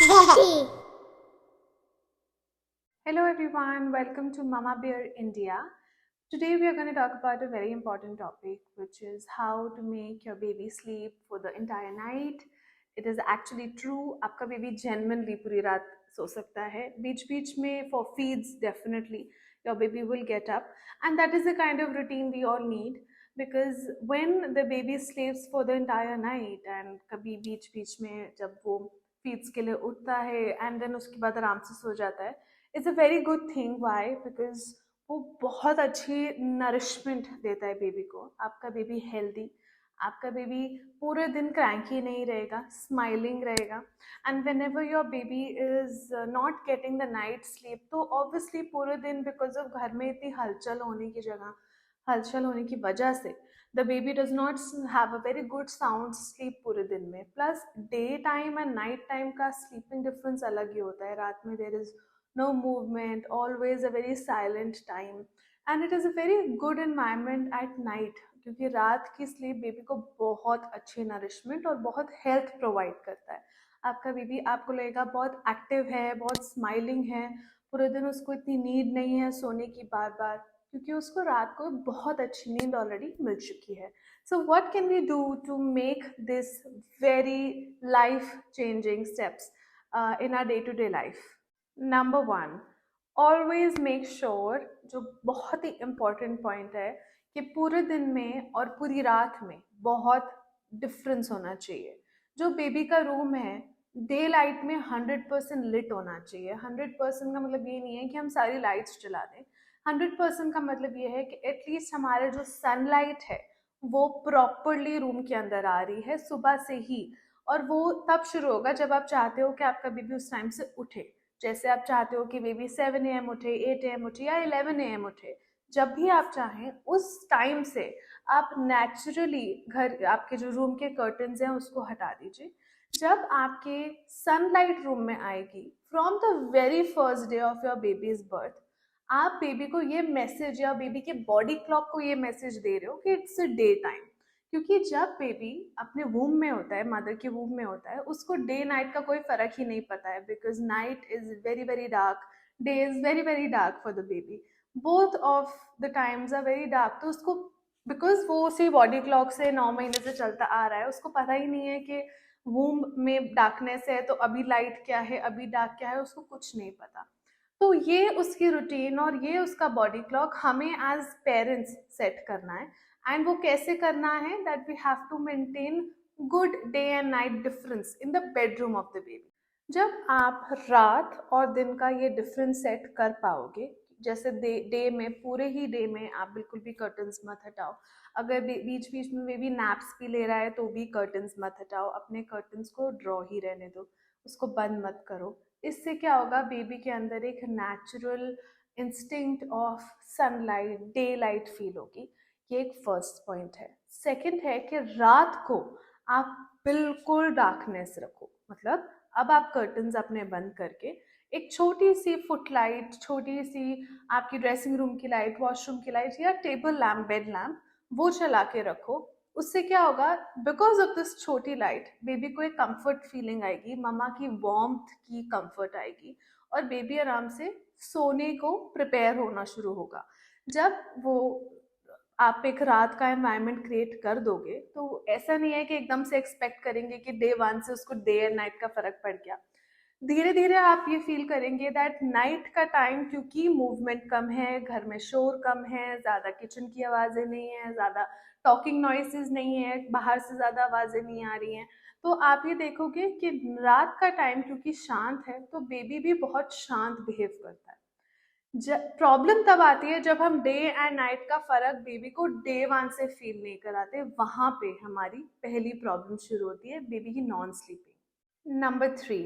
Hello everyone, welcome to Mama Bear India. Today we are going to talk about a very important topic, which is how to make your baby sleep for the entire night. It is actually true, आपका baby genuinely पूरी रात सो सकता है. बीच बीच में for feeds definitely your baby will get up, and that is the kind of routine we all need, because when the baby sleeps for the entire night and कभी बीच बीच में जब वो feeds के लिए उठता है and then उसके बाद आराम से सो जाता है, it's a very good thing. Why? Because वो बहुत अच्छी नरिशमेंट देता है बेबी को. आपका बेबी हेल्दी, आपका बेबी पूरे दिन क्रैंकी नहीं रहेगा, स्माइलिंग रहेगा. And when ever your baby is not getting the night sleep, तो ऑब्वियसली पूरे दिन बिकॉज ऑफ घर में इतनी हलचल होने की जगह, हलचल होने की वजह से the baby does not have a very good sound sleep पूरे दिन में. Plus day time and night time का स्लीपिंग डिफरेंस अलग ही होता है. रात में there is no movement, always a very silent time, and it is a very good environment at night, क्योंकि रात की स्लीप बेबी को बहुत अच्छी नरिशमेंट और बहुत हेल्थ प्रोवाइड करता है. आपका बेबी आपको लगेगा बहुत एक्टिव है, बहुत स्माइलिंग है, पूरे दिन उसको इतनी नीड नहीं है सोने की बार बार, क्योंकि उसको रात को बहुत अच्छी नींद ऑलरेडी मिल चुकी है. So what can we do to make this very life changing steps in our day to day life? Number one, always make sure, जो बहुत ही इम्पोर्टेंट पॉइंट है, कि पूरे दिन में और पूरी रात में बहुत डिफरेंस होना चाहिए. जो बेबी का रूम है, डे लाइट में 100% लिट होना चाहिए. 100% का मतलब ये नहीं है कि हम सारी लाइट्स जला दें. 100% का मतलब ये है कि एटलीस्ट हमारे जो सनलाइट है वो प्रॉपरली रूम के अंदर आ रही है सुबह से ही. और वो तब शुरू होगा जब आप चाहते हो कि आपका बेबी उस टाइम से उठे. जैसे आप चाहते हो कि बेबी 7 AM उठे, 8 AM उठे या 11 AM उठे, जब भी आप चाहें उस टाइम से आप नेचुरली घर, आपके जो रूम के कर्टन्स हैं उसको हटा दीजिए. जब आपके सनलाइट रूम में आएगी from the very first day of your babies birth, आप बेबी को ये मैसेज या बेबी के बॉडी क्लॉक को ये मैसेज दे रहे हो कि इट्स अ डे टाइम. क्योंकि जब बेबी अपने वूम में होता है, मदर के वूम में होता है, उसको डे नाइट का कोई फर्क ही नहीं पता है, because night is very very dark, day is very very dark for the baby. Both of the times are very dark. तो उसको, बिकॉज वो उसी बॉडी क्लॉक से 9 महीने से चलता आ रहा है, उसको पता ही नहीं है कि वूम में डार्कनेस है तो अभी लाइट क्या है, अभी डार्क क्या है, उसको कुछ नहीं पता. तो ये उसकी रूटीन और ये उसका बॉडी क्लॉक हमें एज पेरेंट्स सेट करना है. एंड वो कैसे करना है? That we have to maintain good day and night difference in the bedroom of the baby. जब आप रात और दिन का ये डिफरेंस सेट कर पाओगे, जैसे डे में, पूरे ही डे में आप बिल्कुल भी कर्टन्स मत हटाओ. अगर बीच बीच में बेबी नैप्स भी ले रहा है तो भी कर्टन्स मत हटाओ, अपने कर्टन्स को ड्रॉ ही रहने दो, उसको बंद मत करो. इससे क्या होगा? बेबी के अंदर एक natural instinct of sunlight, day light feel होगी. ये एक फर्स्ट पॉइंट है. सेकंड है कि रात को आप बिल्कुल डार्कनेस रखो. मतलब अब आप कर्टन्स अपने बंद करके एक छोटी सी फुट लाइट, छोटी सी आपकी ड्रेसिंग रूम की लाइट, वॉशरूम की लाइट या टेबल लैम्प, बेड लैम्प, वो चला के रखो. उससे क्या होगा? बिकॉज ऑफ दिस छोटी लाइट बेबी को एक कंफर्ट फीलिंग आएगी, मम्मा की वार्मथ की कंफर्ट आएगी, और बेबी आराम से सोने को प्रिपेयर होना शुरू होगा. जब वो आप एक रात का एनवायरनमेंट क्रिएट कर दोगे तो ऐसा नहीं है कि एकदम से एक्सपेक्ट करेंगे कि डे वन से उसको डे एंड नाइट का फर्क पड़ गया. धीरे धीरे आप ये फील करेंगे दैट नाइट का टाइम, क्योंकि मूवमेंट कम है, घर में शोर कम है, ज़्यादा किचन की आवाज़ें नहीं है, ज़्यादा टॉकिंग नॉइसेस नहीं है, बाहर से ज़्यादा आवाज़ें नहीं आ रही हैं, तो आप ये देखोगे कि रात का टाइम क्योंकि शांत है तो बेबी भी बहुत शांत बिहेव करता है. प्रॉब्लम तब आती है जब हम डे एंड नाइट का फर्क बेबी को डे वन से फील नहीं कराते. वहां पे हमारी पहली प्रॉब्लम शुरू होती है, बेबी की non sleeping. Number three,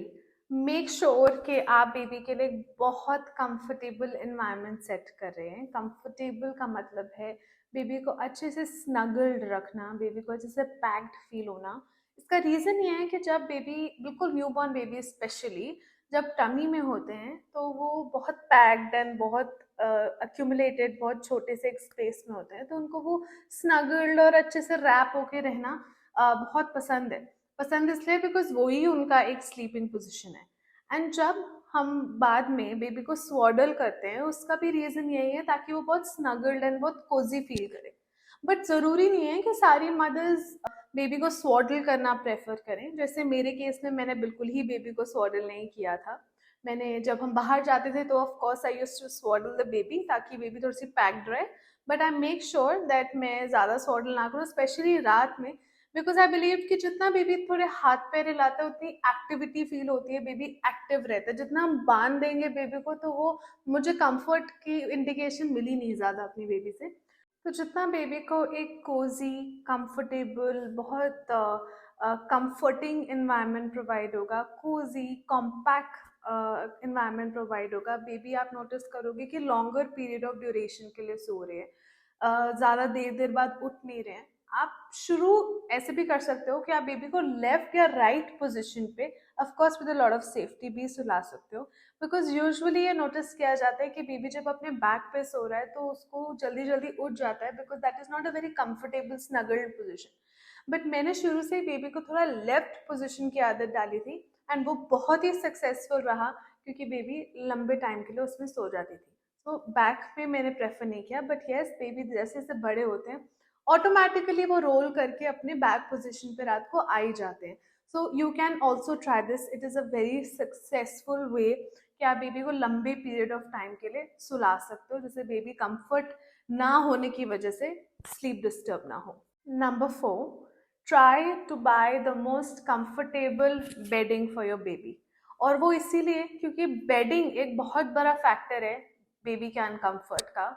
make sure कि आप बेबी के लिए बहुत कंफर्टेबल इन्वायरमेंट सेट कर रहे हैं. कंफर्टेबल का मतलब है बेबी को अच्छे से स्नगल्ड रखना, बेबी को अच्छे से पैक्ड फील होना. इसका रीज़न ये है कि जब बेबी, बिल्कुल न्यूबॉर्न बेबी स्पेशली, जब टमी में होते हैं तो वो बहुत पैक्ड एंड बहुत अक्यूमुलेटेड, बहुत छोटे से एक स्पेस में होते हैं, तो उनको वो स्नगल्ड और अच्छे से रैप होके रहना बहुत पसंद है. पसंद इसलिए बिकॉज वही उनका एक स्लीपिंग पोजीशन है. एंड जब हम बाद में बेबी को स्वॉडल करते हैं, उसका भी रीज़न यही है ताकि वो बहुत स्नगल्ड एंड बहुत कोजी फील करे। बट ज़रूरी नहीं है कि सारी मदर्स बेबी को स्वॉडल करना प्रेफर करें। जैसे मेरे केस में मैंने बिल्कुल ही बेबी को स्वॉडल नहीं किया था। मैंने जब हम बाहर जाते थे तो of course I used to swaddle the baby ताकि बेबी थोड़ी सी पैक्ड रहे, but I make sure that मैं ज़्यादा स्वॉडल ना करूँ, स्पेशली रात में, बिकॉज आई बिलीव कि जितना बेबी थोड़े हाथ पैर हिलाता है उतनी एक्टिविटी फील होती है, बेबी एक्टिव रहता है। जितना हम बांध देंगे बेबी को तो वो, मुझे कंफर्ट की इंडिकेशन मिली नहीं ज़्यादा अपनी बेबी से। तो जितना बेबी को एक कोजी, कंफर्टेबल, बहुत कंफर्टिंग इन्वायरमेंट प्रोवाइड होगा, कोजी कॉम्पैक्ट इन्वायरमेंट प्रोवाइड होगा, बेबी आप नोटिस करोगे कि लॉन्गर पीरियड ऑफ ड्यूरेशन के लिए सो रहे हैं, ज़्यादा देर देर बाद उठ नहीं रहे हैं। आप शुरू ऐसे भी कर सकते हो कि आप बेबी को लेफ्ट या राइट पोजीशन पे, of course with a lot of safety, भी सुला सकते हो। बिकॉज यूजुअली ये नोटिस किया जाता है कि बेबी जब अपने बैक पे सो रहा है तो उसको जल्दी जल्दी उठ जाता है, because that is not a very comfortable snuggled position. But मैंने शुरू से ही बेबी को थोड़ा लेफ्ट पोजिशन की आदत डाली थी, एंड वो बहुत ही सक्सेसफुल रहा क्योंकि बेबी लंबे टाइम के लिए उसमें सो जाती थी। तो बैक में मैंने प्रेफर नहीं किया, बट येस बेबी जैसे जैसे बड़े होते हैं ऑटोमेटिकली वो रोल करके अपने बैक पोजिशन पे रात को आ ही जाते हैं। So you can also try this, it is a very successful way कि आप बेबी को लंबे पीरियड ऑफ टाइम के लिए सुला सकते हो, जिससे बेबी कंफर्ट ना होने की वजह से स्लीप डिस्टर्ब ना हो। Number 4, try to buy the most comfortable bedding for your baby. और वो इसीलिए क्योंकि बेडिंग एक बहुत बड़ा फैक्टर है बेबी के अनकम्फर्ट का।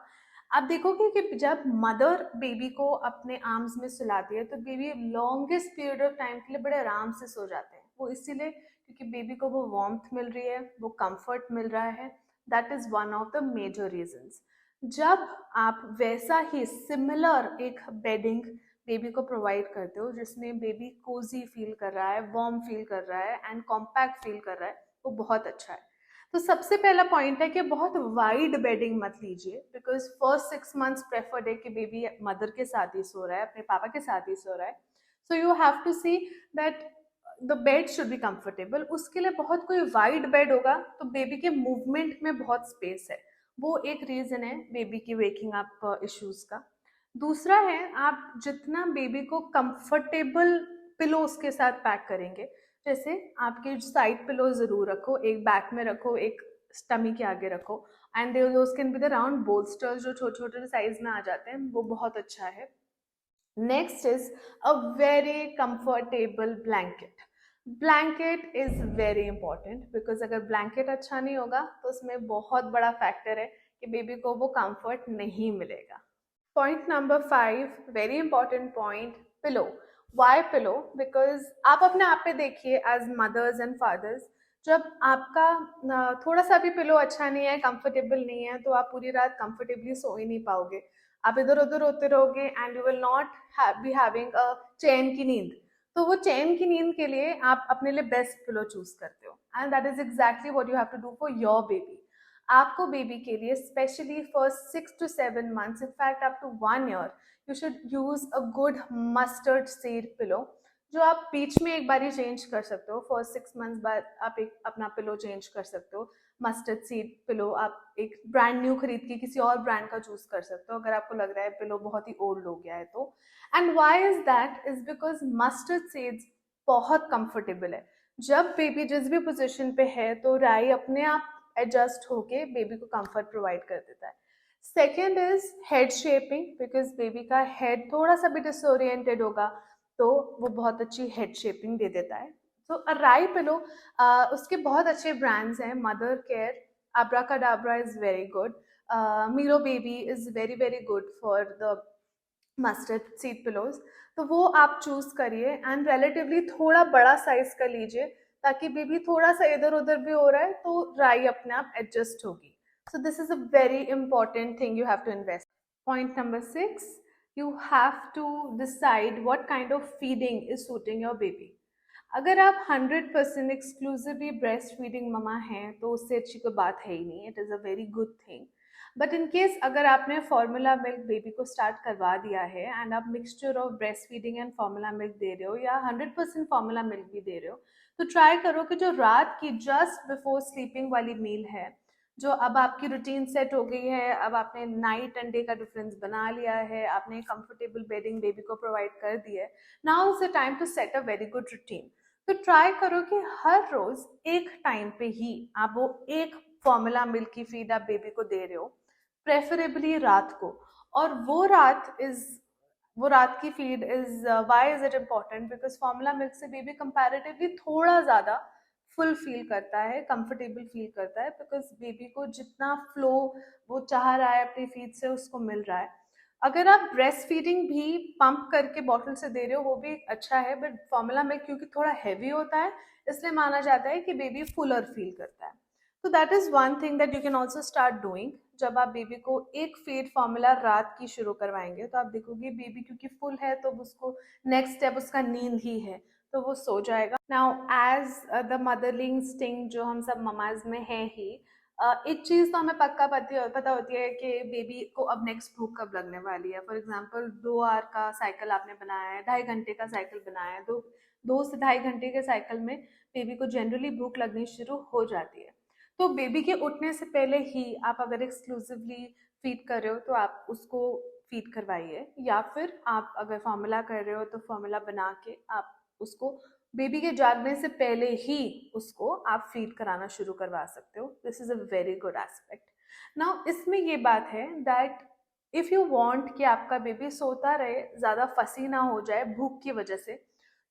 आप देखोगे कि जब मदर बेबी को अपने आर्म्स में सुलाती है तो baby longest period of time के लिए बड़े आराम से सो जाते हैं। वो इसीलिए क्योंकि बेबी को वो वार्मथ मिल रही है, वो कंफर्ट मिल रहा है। That is one of the major reasons. जब आप वैसा ही सिमिलर एक बेडिंग बेबी को प्रोवाइड करते हो जिसमें बेबी कोजी फील कर रहा है, वार्म फील कर रहा है एंड कॉम्पैक्ट फील कर रहा है, वो बहुत अच्छा है। तो सबसे पहला पॉइंट है कि बहुत वाइड बेडिंग मत लीजिए, बिकॉज फर्स्ट 6 मंथ्स प्रेफर्ड है कि बेबी मदर के साथ ही सो रहा है, अपने पापा के साथ ही सो रहा है। So you have to see that the bed should be comfortable. उसके लिए बहुत कोई वाइड बेड होगा तो बेबी के मूवमेंट में बहुत स्पेस है, वो एक रीजन है बेबी की वेकिंग अप इश्यूज का। दूसरा है, आप जितना बेबी को कंफर्टेबल पिलोज के साथ पैक करेंगे, जैसे आपके साइड पिलो जरूर रखो, एक बैक में रखो, एक स्टमी के आगे रखो, and those can be the round bolsters जो छोटे छोटे साइज में आ जाते हैं, वो बहुत अच्छा है। Next is a very comfortable blanket. Blanket is very important because अगर ब्लैंकेट अच्छा नहीं होगा तो उसमें बहुत बड़ा फैक्टर है कि बेबी को वो कंफर्ट नहीं मिलेगा। Point number 5, very important point, pillow. Why pillow? Because आप अपने आप पे देखिए एज मदर्स एंड फादर्स, जब आपका थोड़ा सा भी पिलो अच्छा नहीं है, कंफर्टेबल नहीं है, तो आप पूरी रात कंफर्टेबली सो ही नहीं पाओगे। आप इधर उधर होते रहोगे and you will not be having a चैन की नींद। तो वो चैन की नींद के लिए आप अपने लिए बेस्ट पिलो चूज करते हो, and that is exactly what you have to do for your baby. आपको बेबी के लिए specially first 6 to 7 months, in fact up to 1 year, you should use a good mustard seed pillow, जो आप बीच में एक बार ही change कर सकते हो। फर्स्ट 6 मंथ्स बाद आप एक अपना पिलो चेंज कर सकते हो। मस्टर्ड सीड पिलो आप एक ब्रांड न्यू खरीद के किसी और ब्रांड का चूज कर सकते हो अगर आपको लग रहा है पिलो बहुत ही ओल्ड हो गया है तो। And why is that? Is because mustard seeds बहुत कंफर्टेबल है। जब बेबी जिस भी पोजिशन पे है तो राई अपने आप एडजस्ट होके बेबी को कंफर्ट प्रोवाइड कर देता है। Second is head shaping, because baby का हेड थोड़ा सा भी डिसोरिएंटेड होगा तो वो बहुत अच्छी हेड शेपिंग दे देता है। तो राई पिलो, उसके बहुत अच्छे ब्रांड्स हैं, mother care, Abracadabra is very good, Miro baby is very very good for the mustard seed pillows. तो वो आप चूज करिए एंड रिलेटिवली थोड़ा बड़ा साइज का लीजिए ताकि बेबी थोड़ा सा इधर उधर भी हो रहा है तो राई अपने आप एडजस्ट होगी। So this is a very important thing you have to invest. Point number 6, you have to decide what kind of feeding is suiting your baby. अगर आप 100% एक्सक्लूसिवली ब्रेस्ट फीडिंग ममा हैं तो उससे अच्छी कोई बात है ही नहीं, it is a very good thing. But in case अगर आपने फॉर्मूला मिल्क बेबी को स्टार्ट करवा दिया है एंड आप mixture of breast feeding and formula milk दे रहे हो या 100% फॉर्मूला मिल्क भी दे रहे हो, तो ट्राई करो कि जो रात की जस्ट बिफोर स्लीपिंग वाली मील है, जो अब आपकी रूटीन सेट हो गई है, अब आपने नाइट एंड डे का डिफरेंस बना लिया है, आपने कंफर्टेबल बेडिंग बेबी को प्रोवाइड कर दिया है, now is the time to set a very good routine. तो ट्राई करो कि हर रोज एक टाइम पे ही आप वो एक फॉर्मूला मिल्क की फीड आप बेबी को दे रहे हो, प्रेफरेबली रात को। और वो रात की feed is why is it important, because formula milk से बेबी कंपैरेटिवली थोड़ा ज्यादा फुल फील करता है, कंफर्टेबल फील करता है, बिकॉज बेबी को जितना फ्लो वो चाह रहा है अपनी फीड से उसको मिल रहा है। अगर आप ब्रेस्ट फीडिंग भी पंप करके बॉटल से दे रहे हो वो भी अच्छा है, बट फॉर्मूला मिल्क क्योंकि थोड़ा हैवी होता है इसलिए माना जाता है कि बेबी फुलर फील करता है। तो that is one thing that you can also start doing. जब आप बेबी को एक फीड फॉर्मूला रात की शुरू करवाएंगे तो आप देखोगे बेबी क्योंकि फुल है तो उसको नेक्स्ट स्टेप उसका नींद ही है, तो वो सो जाएगा। Now as the motherly instinct जो हम सब ममाज में है ही, एक चीज तो हमें पक्का पता होती है कि बेबी को अब नेक्स्ट भूख कब लगने वाली है। फॉर एग्जाम्पल 2 आवर का साइकिल आपने बनाया है, 2.5 घंटे का साइकिल बनाया है, 2 से 2.5 घंटे के साइकिल में बेबी को जनरली भूख लगनी शुरू हो जाती है। तो बेबी के उठने से पहले ही आप अगर एक्सक्लूसिवली फीड कर रहे हो तो आप उसको फीड करवाइए, या फिर आप अगर फॉर्मूला कर रहे हो तो फॉर्मूला बना के आप उसको बेबी के जागने से पहले ही उसको आप फीड कराना शुरू करवा सकते हो। This is a very good aspect. Now इसमें ये बात है दैट इफ यू वांट कि आपका बेबी सोता रहे, ज्यादा फसी ना हो जाए भूख की वजह से,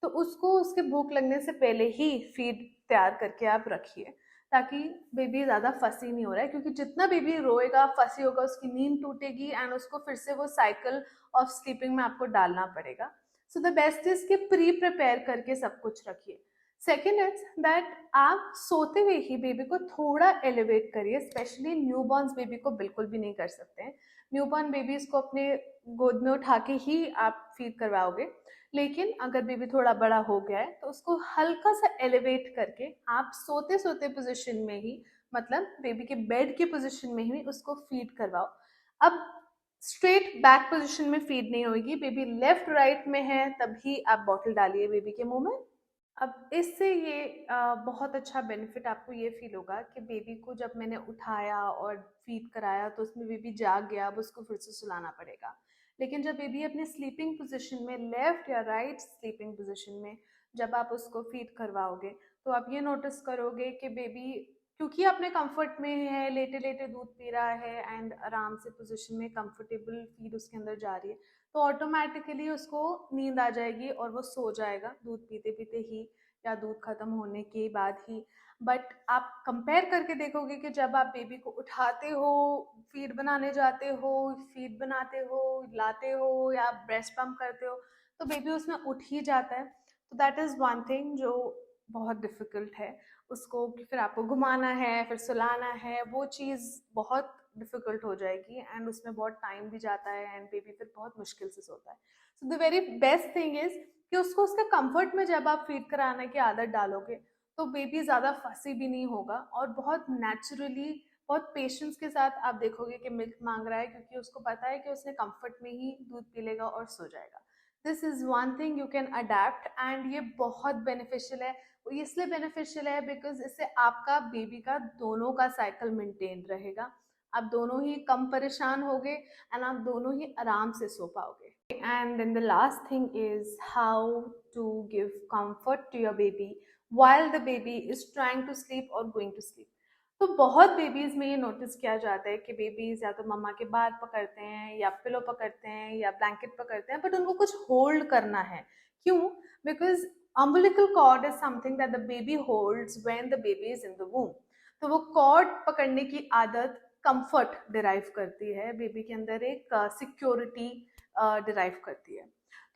तो उसको उसके भूख लगने से पहले ही फीड तैयार करके आप रखिए, ताकि बेबी ज्यादा फसी नहीं हो रहा है। क्योंकि जितना बेबी रोएगा फसी होगा उसकी नींद टूटेगी एंड उसको फिर से वो साइकिल ऑफ स्लीपिंग में आपको डालना पड़ेगा। सो द बेस्ट इज कि प्री प्रिपेयर करके सब कुछ रखिए। सेकेंड इज दैट आप सोते हुए ही बेबी को थोड़ा एलिवेट करिए, स्पेशली न्यूबॉर्न्स बेबी को बिल्कुल भी नहीं कर सकते हैं। न्यूबॉर्न बेबीज को अपने गोद में उठा के ही आप फीड करवाओगे, लेकिन अगर बेबी थोड़ा बड़ा हो गया है तो उसको हल्का सा एलिवेट करके आप सोते सोते पोजीशन में ही, मतलब बेबी के बेड की पोजीशन में ही उसको फीड करवाओ। अब स्ट्रेट बैक पोजीशन में फीड नहीं होगी, बेबी लेफ्ट राइट में है तभी आप बॉटल डालिए बेबी के मुंह में। अब इससे ये बहुत अच्छा बेनिफिट आपको ये फील होगा कि बेबी को जब मैंने उठाया और फीड कराया तो उसमें बेबी जाग गया, अब उसको फिर से सुलाना पड़ेगा। लेकिन जब बेबी अपनी स्लीपिंग पोजीशन में, लेफ्ट या राइट स्लीपिंग पोजीशन में जब आप उसको फीड करवाओगे तो आप ये नोटिस करोगे कि बेबी क्योंकि अपने कंफर्ट में है, लेटे लेटे दूध पी रहा है एंड आराम से पोजीशन में कंफर्टेबल फीड उसके अंदर जा रही है, तो ऑटोमेटिकली उसको नींद आ जाएगी और वो सो जाएगा दूध पीते पीते ही या दूध खत्म होने के बाद ही। बट आप कंपेयर करके देखोगे कि जब आप बेबी को उठाते हो, फीड बनाने जाते हो, फीड बनाते हो, लाते हो या ब्रेस्ट पम्प करते हो, तो बेबी उसमें उठ ही जाता है। तो दैट इज वन थिंग जो बहुत डिफिकल्ट है। उसको फिर आपको घुमाना है, फिर सुलाना है, वो चीज़ बहुत डिफिकल्ट हो जाएगी एंड उसमें बहुत टाइम भी जाता है एंड बेबी फिर बहुत मुश्किल से सोता है। So the very best thing is कि उसको उसके कंफर्ट में जब आप फीड कराने की आदत डालोगे तो बेबी ज़्यादा फंसी भी नहीं होगा और बहुत नेचुरली, बहुत पेशेंस के साथ आप देखोगे कि मिल्क मांग रहा है, क्योंकि उसको पता है कि उसने कंफर्ट में ही दूध पी लेगा और सो जाएगा। This is one thing you can adapt and ये बहुत बेनिफिशियल है। वो इसलिए बेनिफिशियल है बिकॉज इससे आपका बेबी का दोनों का साइकिल मेंटेन रहेगा, आप दोनों ही कम परेशान होगे एंड आप दोनों ही आराम से सो पाओगे। And then the last thing is how to give comfort to your baby while the baby is trying to sleep or going to sleep. तो बहुत बेबीज में ये नोटिस किया जाता है कि बेबीज या तो मम्मा के बाल पकड़ते हैं या पिलो पकड़ते हैं या ब्लैंकेट पकड़ते हैं, बट उनको कुछ होल्ड करना है। क्यों? Because umbilical cord is something that the baby holds when the baby is in the womb. तो वो कॉर्ड पकड़ने की आदत कंफर्ट डिराइव करती है, बेबी के अंदर एक सिक्योरिटी डिराइव करती है।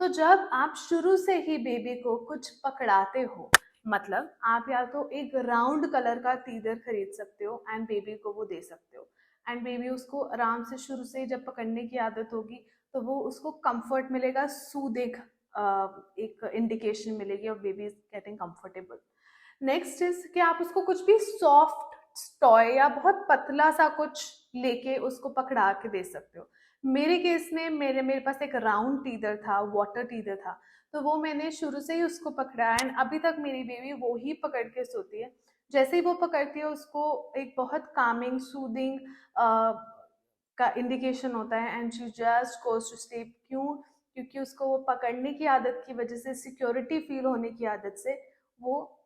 तो जब आप शुरू से ही बेबी को कुछ पकड़ाते हो, मतलब आप या तो एक राउंड कलर का तीदर खरीद सकते हो एंड बेबी को वो दे सकते हो एंड बेबी उसको आराम से शुरू से जब पकड़ने की आदत होगी तो वो उसको कंफर्ट मिलेगा, सूदिंग एक इंडिकेशन मिलेगी और baby is getting comfortable. Next is कि आप उसको कुछ भी सॉफ्ट टॉय या बहुत पतला सा कुछ लेके उसको पकड़ा के दे सकते हो। मेरे केस में मेरे मेरे पास एक राउंड टीदर था, वाटर टीदर था, तो वो मैंने शुरू से ही उसको पकड़ा एंड अभी तक मेरी बेबी वो ही पकड़ के सोती है। जैसे ही वो पकड़ती है उसको एक बहुत कामिंग सूदिंग का इंडिकेशन होता है and she just goes to sleep. क्यों? क्योंकि उसको वो पकड़ने की आदत की वजह से, सिक्योरिटी फील होने की आदत से, वो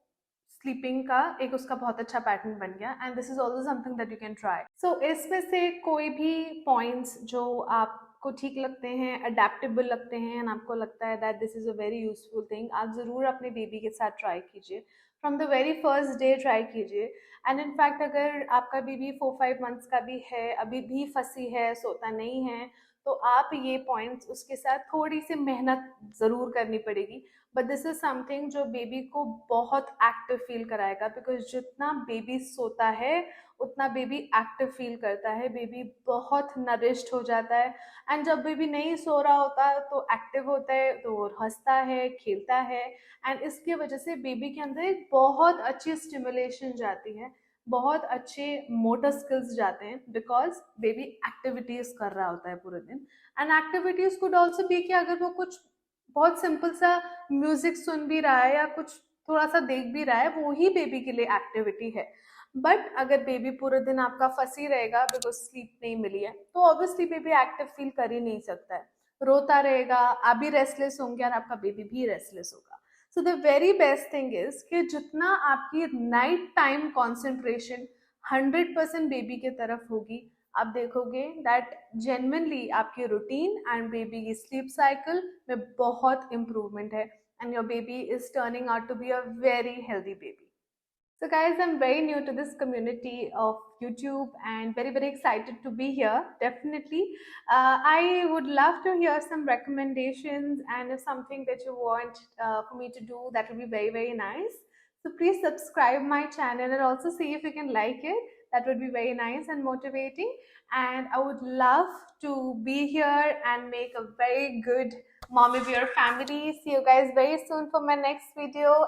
स्लीपिंग का एक उसका बहुत अच्छा पैटर्न बन गया and this is also something that you can try. So इसमें से कोई भी पॉइंट्स जो आपको ठीक लगते हैं, अडेप्टेबल लगते हैं एंड आपको लगता है that this is a very useful thing, आप ज़रूर अपने बेबी के साथ ट्राई कीजिए। From the very first day try कीजिए। एंड इनफैक्ट अगर आपका बेबी 4-5 मंथ्स का भी है, अभी भी फंसी है, सोता नहीं है, तो आप ये पॉइंट्स उसके साथ थोड़ी सी मेहनत ज़रूर करनी पड़ेगी, बट दिस इज समथिंग जो बेबी को बहुत एक्टिव फील कराएगा, बिकॉज जितना बेबी सोता है उतना बेबी एक्टिव फील करता है, बेबी बहुत नरिश्ड हो जाता है। एंड जब बेबी नहीं सो रहा होता तो एक्टिव होता है, तो वो हंसता है, खेलता है, एंड इसकी वजह से बेबी के अंदर एक बहुत अच्छी स्टिमुलेशन जाती है, बहुत अच्छे मोटर स्किल्स जाते हैं, बिकॉज बेबी एक्टिविटीज कर रहा होता है पूरे दिन। And activities could also be कि अगर वो कुछ बहुत सिंपल सा म्यूजिक सुन भी रहा है या कुछ थोड़ा सा देख भी रहा है, वो ही बेबी के लिए एक्टिविटी है। बट अगर बेबी पूरे दिन आपका फंसी रहेगा बिकॉज स्लीप नहीं मिली है, तो ऑब्वियसली बेबी एक्टिव फील कर ही नहीं सकता है, रोता रहेगा, आप भी रेस्टलेस होंगे और आपका बेबी भी रेस्टलेस होगा। So the very best thing is कि जितना आपकी नाइट टाइम कॉन्सेंट्रेशन 100% बेबी की तरफ होगी, आप देखोगे दैट जेन्युइनली आपकी रूटीन एंड बेबी की स्लीप साइकिल में बहुत इम्प्रूवमेंट है and your baby is turning out to be a very healthy baby. So guys, I'm very new to this community of YouTube and very, very excited to be here. Definitely. I would love to hear some recommendations, and if something that you want for me to do, that would be very, very nice. So please subscribe my channel and also see if you can like it. That would be very nice and motivating. And I would love to be here and make a very good Mommy Bear family. See you guys very soon for my next video.